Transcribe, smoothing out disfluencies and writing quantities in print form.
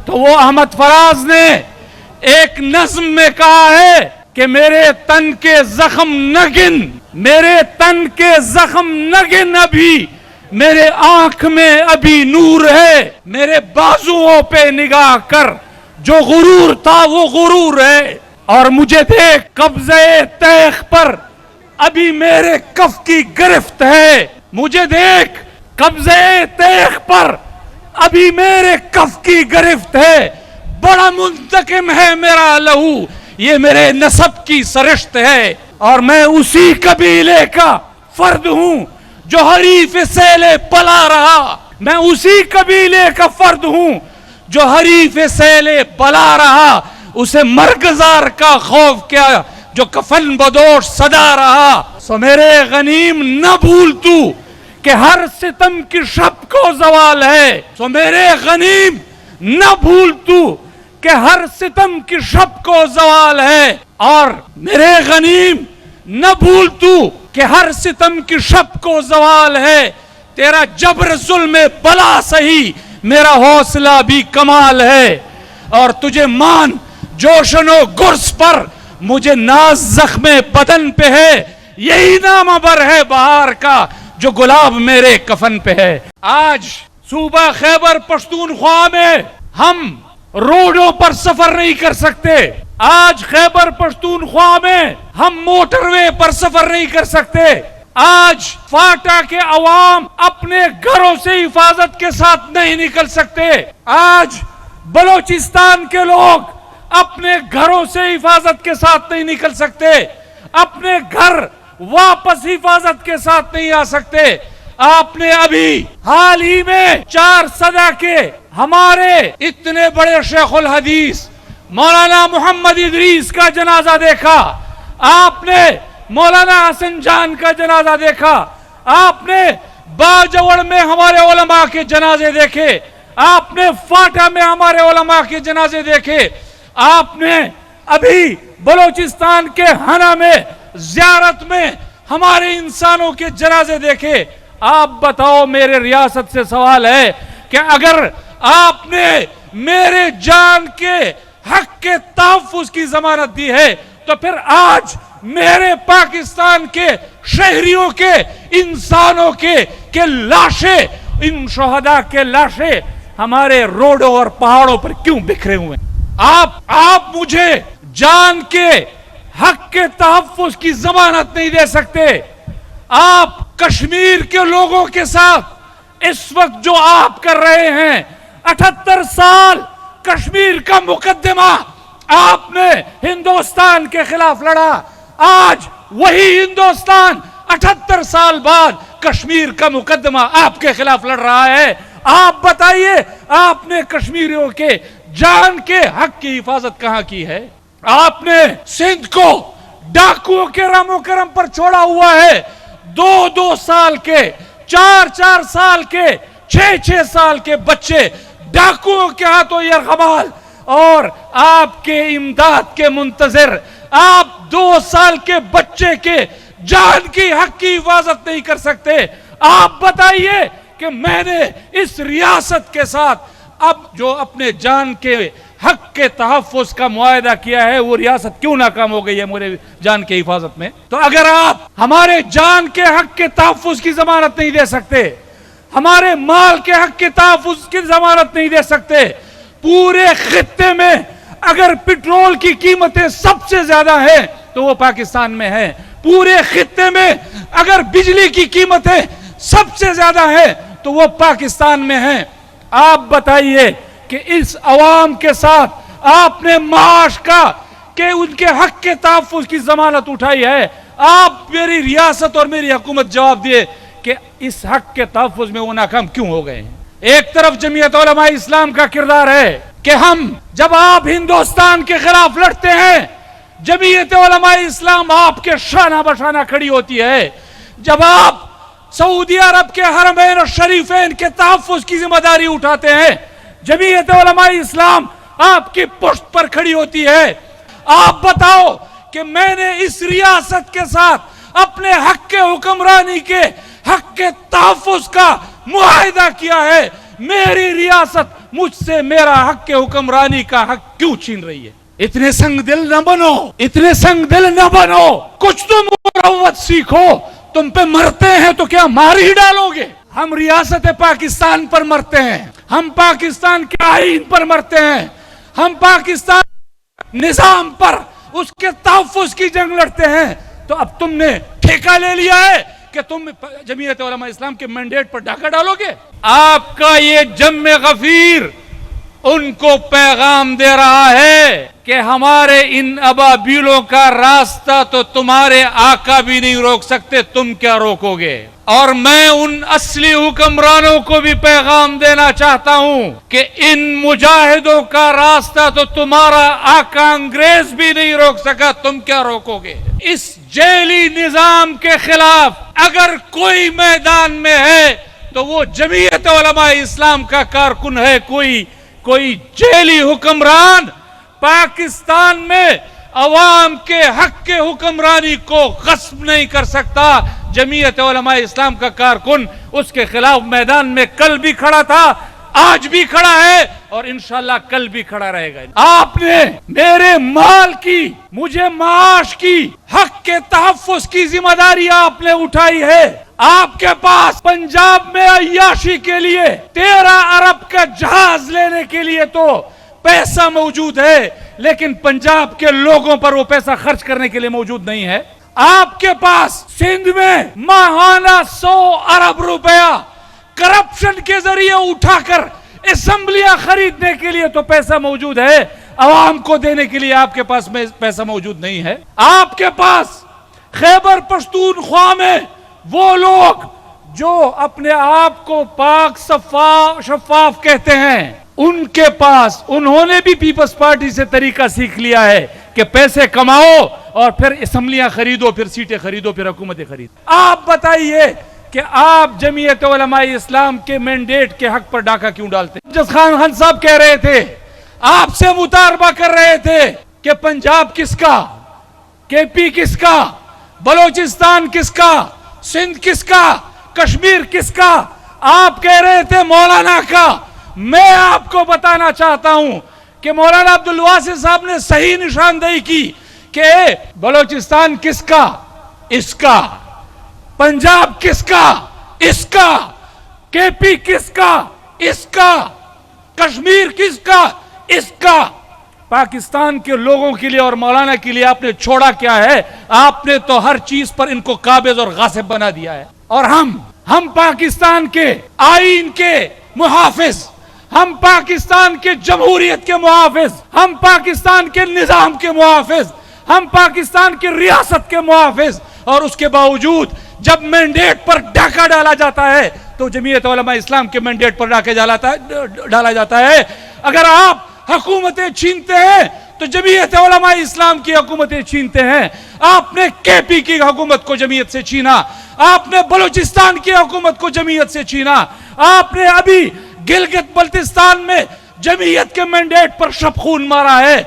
تو وہ احمد فراز نے ایک نظم میں کہا ہے کہ میرے تن کے زخم نہ گن، میرے تن کے زخم نہ گن، ابھی میرے آنکھ میں ابھی نور ہے، میرے بازوؤں پہ نگاہ کر، جو غرور تھا وہ غرور ہے، اور مجھے دیکھ قبضے تیغ پر ابھی میرے کف کی گرفت ہے، مجھے دیکھ قبضے تیغ پر ابھی میرے کف کی گرفت ہے، بڑا منتقم ہے میرا لہو، یہ میرے نسب کی سرشت ہے، اور میں اسی قبیلے کا فرد ہوں جو حریف سیل بلا رہا، میں اسی قبیلے کا فرد ہوں جو حریف سیل بلا رہا، اسے مرگزار کا خوف کیا جو کفن بدوش صدا رہا۔ سو میرے غنیم نہ بھول تو کہ ہر ستم کی شب کو زوال ہے، سو میرے غنیم نہ بھول تو کہ ہر ستم کی شب کو زوال ہے، اور میرے غنیم نہ بھول تو کہ ہر ستم کی شب کو زوال ہے، تیرا جبر ظلم بلا سہی میرا حوصلہ بھی کمال ہے، اور تجھے مان جوشن و گرز پر مجھے ناز زخم بدن پہ ہے، یہی نام بر ہے بہار کا جو گلاب میرے کفن پہ ہے۔ آج صوبہ خیبر پختونخوا میں ہم روڈوں پر سفر نہیں کر سکتے، آج خیبر پختونخوا میں ہم موٹر وے پر سفر نہیں کر سکتے، آج فاٹا کے عوام اپنے گھروں سے حفاظت کے ساتھ نہیں نکل سکتے، آج بلوچستان کے لوگ اپنے گھروں سے حفاظت کے ساتھ نہیں نکل سکتے، اپنے گھر واپس حفاظت کے ساتھ نہیں آ سکتے۔ آپ نے ابھی حال ہی میں 4 صدا کے ہمارے اتنے بڑے شیخ الحدیث مولانا محمد ادریس کا جنازہ دیکھا، آپ نے مولانا حسن جان کا جنازہ دیکھا، آپ نے باجوڑ میں ہمارے علماء کے جنازے دیکھے، آپ نے فاٹا میں ہمارے علماء کے جنازے دیکھے، آپ نے ابھی بلوچستان کے ہنا میں زیارت میں ہمارے انسانوں کے جنازے دیکھے۔ آپ بتاؤ، میرے ریاست سے سوال ہے کہ اگر آپ نے میرے جان کے حق کے تحفظ کی ضمانت دی ہے تو پھر آج میرے پاکستان کے شہریوں کے، انسانوں کے لاشیں، ان شہداء کے لاشیں ہمارے روڈوں اور پہاڑوں پر کیوں بکھرے ہوئے ہیں؟ آپ مجھے جان کے حق کے تحفظ کی ضمانت نہیں دے سکتے۔ آپ کشمیر کے لوگوں کے ساتھ اس وقت جو آپ کر رہے ہیں، 78 سال کشمیر کا مقدمہ آپ نے ہندوستان کے خلاف لڑا، آج وہی ہندوستان 78 سال بعد کشمیر کا مقدمہ آپ کے خلاف لڑ رہا ہے۔ آپ بتائیے، آپ نے کشمیریوں کے جان کے حق کی حفاظت کہاں کی ہے؟ آپ نے سندھ کو ڈاکوؤں کے رام و کرم پر چھوڑا ہوا ہے، 2 سال کے، 4 سال کے، 6 سال کے بچے ڈاکوؤں کے ہاتھوں یرغمال، اور آپ کے امداد کے منتظر آپ 2 سال کے بچے کے جان کی حق کی حفاظت نہیں کر سکتے۔ آپ بتائیے کہ میں نے اس ریاست کے ساتھ اب جو اپنے جان کے حق کے تحفظ کا معاہدہ کیا ہے، وہ ریاست کیوں ناکام ہو گئی ہے میرے جان کی حفاظت میں؟ تو اگر آپ ہمارے جان کے حق کے تحفظ کی ضمانت نہیں دے سکتے، ہمارے مال کے حق کے تحفظ کی ضمانت نہیں دے سکتے، پورے خطے میں اگر پٹرول کی قیمتیں سب سے زیادہ ہیں تو وہ پاکستان میں ہیں، پورے خطے میں اگر بجلی کی قیمتیں سب سے زیادہ ہیں تو وہ پاکستان میں ہیں۔ آپ بتائیے کہ اس عوام کے ساتھ آپ نے معاش کا کہ ان کے حق کے تحفظ کی ضمانت اٹھائی ہے، آپ میری ریاست اور میری حکومت جواب دیے کہ اس حق کے تحفظ میں وہ ناکام کیوں ہو گئے ہیں؟ ایک طرف جمعیت علماء اسلام کا کردار ہے کہ ہم جب آپ ہندوستان کے خلاف لڑتے ہیں، جمعیت علماء اسلام آپ کے شانہ بشانہ کھڑی ہوتی ہے، جب آپ سعودی عرب کے حرمین اور شریفین کے تحفظ کی ذمہ داری اٹھاتے ہیں، جمعیت علماء اسلام آپ کی پشت پر کھڑی ہوتی ہے۔ آپ بتاؤ کہ میں نے اس ریاست کے ساتھ اپنے حق کے حکمرانی کے حق کے تحفظ کا معاہدہ کیا ہے، میری ریاست مجھ سے میرا حق کے حکمرانی کا حق کیوں چھین رہی ہے؟ اتنے سنگ دل نہ بنو، اتنے سنگ دل نہ بنو، کچھ تم مروت سیکھو۔ تم پہ مرتے ہیں تو کیا مار ہی ڈالو گے؟ ہم ریاست پاکستان پر مرتے ہیں، ہم پاکستان کے آئین پر مرتے ہیں، ہم پاکستان نظام پر اس کے تحفظ کی جنگ لڑتے ہیں، تو اب تم نے ٹھیکہ لے لیا ہے کہ تم جمعیت علماء اسلام کے مینڈیٹ پر ڈاکہ ڈالو گے۔ آپ کا یہ جم غفیر ان کو پیغام دے رہا ہے کہ ہمارے ان ابابیلوں کا راستہ تو تمہارے آقا بھی نہیں روک سکتے، تم کیا روکو گے؟ اور میں ان اصلی حکمرانوں کو بھی پیغام دینا چاہتا ہوں کہ ان مجاہدوں کا راستہ تو تمہارا آقا انگریز بھی نہیں روک سکا، تم کیا روکو گے؟ اس جیلی نظام کے خلاف اگر کوئی میدان میں ہے تو وہ جمعیت علماء اسلام کا کارکن ہے۔ کوئی جیلی حکمران پاکستان میں عوام کے حق کے حکمرانی کو غصب نہیں کر سکتا۔ جمعیت علماء اسلام کا کارکن اس کے خلاف میدان میں کل بھی کھڑا تھا، آج بھی کھڑا ہے اور انشاءاللہ کل بھی کھڑا رہے گا۔ آپ نے میرے مال کی، مجھے معاش کی، حق کے تحفظ کی ذمہ داری آپ نے اٹھائی ہے۔ آپ کے پاس پنجاب میں عیاشی کے لیے 13 ارب کا جہاز لینے کے لیے تو پیسہ موجود ہے، لیکن پنجاب کے لوگوں پر وہ پیسہ خرچ کرنے کے لیے موجود نہیں ہے۔ آپ کے پاس سندھ میں ماہانہ 100 ارب روپیہ کرپشن کے ذریعے اٹھا کر اسمبلیاں خریدنے کے لیے تو پیسہ موجود ہے، عوام کو دینے کے لیے آپ کے پاس پیسہ موجود نہیں ہے۔ آپ کے پاس خیبر پختونخوا میں وہ لوگ جو اپنے آپ کو پاک شفاف کہتے ہیں، ان کے پاس انہوں نے بھی پیپلز پارٹی سے طریقہ سیکھ لیا ہے کہ پیسے کماؤ اور پھر اسمبلیاں خریدو، پھر سیٹیں خریدو، پھر حکومتیں خریدو۔ آپ بتائیے کہ آپ جمعیت علماء اسلام کے مینڈیٹ کے حق پر ڈاکہ کیوں ڈالتے ہیں؟ جس خان صاحب کہہ رہے تھے، آپ سے مطالبہ کر رہے تھے کہ پنجاب کس کا، کے پی کس کا، بلوچستان کس کا، سندھ کس کا، کشمیر کس کا، آپ کہہ رہے تھے مولانا کا۔ میں آپ کو بتانا چاہتا ہوں کہ مولانا عبدالواسع صاحب نے صحیح نشاندہی کی کہ بلوچستان کس کا، اس کا، پنجاب کس کا، اس کا، کے پی کس کا، اس کا، کشمیر کس کا، اس کا۔ پاکستان کے لوگوں کے لیے اور مولانا کے لیے آپ نے چھوڑا کیا ہے؟ آپ نے تو ہر چیز پر ان کو قابض اور غاصب بنا دیا ہے۔ اور ہم پاکستان کے آئین کے محافظ، ہم پاکستان کے جمہوریت کے محافظ، ہم پاکستان کے نظام کے محافظ، ہم پاکستان کی ریاست کے محافظ، اور اس کے باوجود جب مینڈیٹ پر ڈاکہ ڈالا جاتا ہے تو جمعیت علماء اسلام کے مینڈیٹ پر ڈاکہ ڈالا جاتا ہے۔ اگر آپ حکومتیں چھینتے ہیں تو جمعیت علماء اسلام کی حکومتیں چھینتے ہیں۔ آپ نے کے پی کی حکومت کو جمعیت سے چھینا، آپ نے بلوچستان کی حکومت کو جمعیت سے چھینا، آپ نے ابھی گلگت بلتستان میں جمعیت کے مینڈیٹ پر شب خون مارا ہے۔